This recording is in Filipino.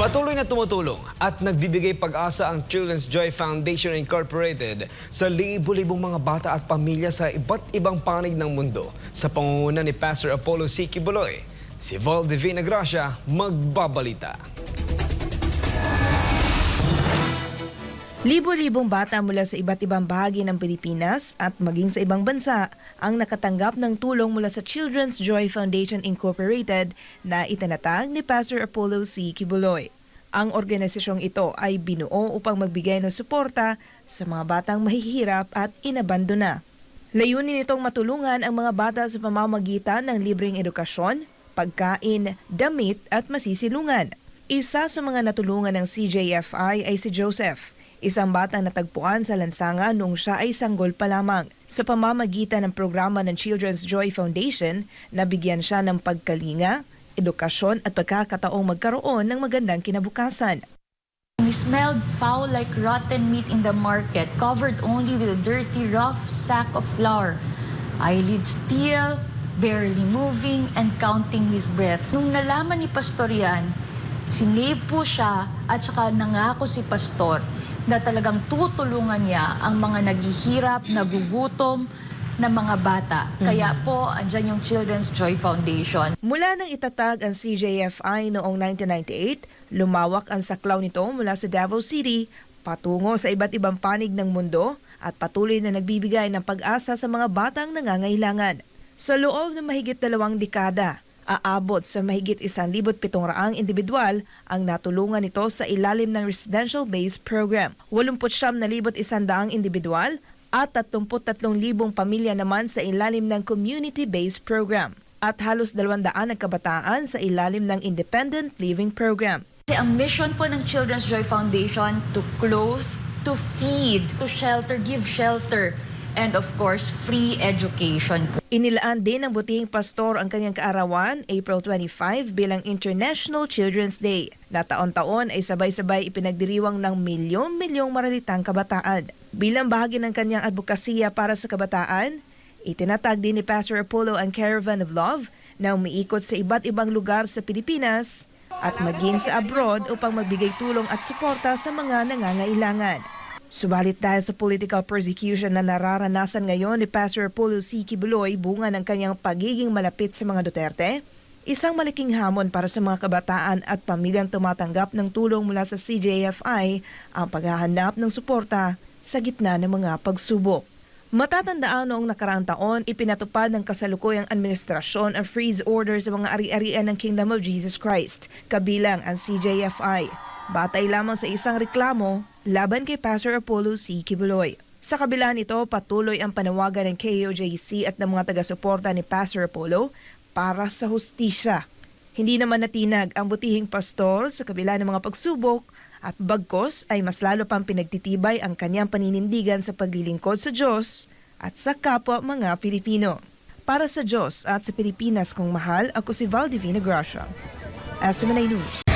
Patuloy na tumutulong at nagbibigay pag-asa ang Children's Joy Foundation Incorporated sa libo-libong mga bata at pamilya sa iba't ibang panig ng mundo. Sa pangunguna ni Pastor Apollo C. Kibuloy, si Val Divina Gracia magbabalita. Libo-libong bata mula sa iba't ibang bahagi ng Pilipinas at maging sa ibang bansa ang nakatanggap ng tulong mula sa Children's Joy Foundation Incorporated na itinatag ni Pastor Apollo C. Kibuloy. Ang organisasyong ito ay binuo upang magbigay ng suporta sa mga batang mahihirap at inabandona. Layunin nitong matulungan ang mga bata sa pamamagitan ng libreng edukasyon, pagkain, damit at masisilungan. Isa sa mga natulungan ng CJFI ay si Joseph, isang batang natagpuan sa lansangan noong siya ay sanggol pa lamang. Sa pamamagitan ng programa ng Children's Joy Foundation, nabigyan siya ng pagkalinga, edukasyon at pagkakataong magkaroon ng magandang kinabukasan. He smelled foul like rotten meat in the market, covered only with a dirty, rough sack of flour. Eyelids still, barely moving, and counting his breaths. Nung nalaman ni Pastor yan, sinave po siya at saka nangako si Pastor na talagang tutulungan niya ang mga naghihirap, nagugutom na mga bata. Kaya po, andyan yung Children's Joy Foundation. Mula nang itatag ang CJFI noong 1998, lumawak ang saklaw nito mula sa Davao City patungo sa iba't ibang panig ng mundo at patuloy na nagbibigay ng pag-asa sa mga batang nangangailangan. Sa loob ng mahigit 2 dekada, aabot sa mahigit 1,700 individual ang natulungan nito sa ilalim ng residential-based program. 89,100 individual at 33,000 pamilya naman sa ilalim ng community-based program at halos 200 na kabataan sa ilalim ng independent living program. Kasi ang mission po ng Children's Joy Foundation to clothe, to feed, to shelter, give shelter, and of course, free education. Inilaan din ng butihing pastor ang kanyang kaarawan, April 25, bilang International Children's Day, na taon-taon ay sabay-sabay ipinagdiriwang ng milyon-milyong maralitang kabataan. Bilang bahagi ng kanyang advokasya para sa kabataan, itinatag din ni Pastor Apollo ang Caravan of Love na umiikot sa iba't ibang lugar sa Pilipinas at maging sa abroad upang magbigay tulong at suporta sa mga nangangailangan. Subalit dahil sa political persecution na nararanasan ngayon ni Pastor Apollo C. Kibuloy bunga ng kanyang pagiging malapit sa mga Duterte, isang malaking hamon para sa mga kabataan at pamilyang tumatanggap ng tulong mula sa CJFI ang paghahanap ng suporta sa gitna ng mga pagsubok. Matatandaan noong nakaraang taon, ipinatupad ng kasalukuyang administrasyon ang freeze order sa mga ari-arian ng Kingdom of Jesus Christ, kabilang ang CJFI. Batay lamang sa isang reklamo laban kay Pastor Apollo C. Kibuloy. Sa kabila nito, patuloy ang panawagan ng KOJC at ng mga taga-suporta ni Pastor Apollo para sa hustisya. Hindi naman natinag ang butihing pastor sa kabila ng mga pagsubok at bagkos ay mas lalo pang pinagtitibay ang kanyang paninindigan sa paglilingkod sa Diyos at sa kapwa mga Pilipino. Para sa Diyos at sa Pilipinas kong mahal, ako si Val Divina Gracia. SMNA News.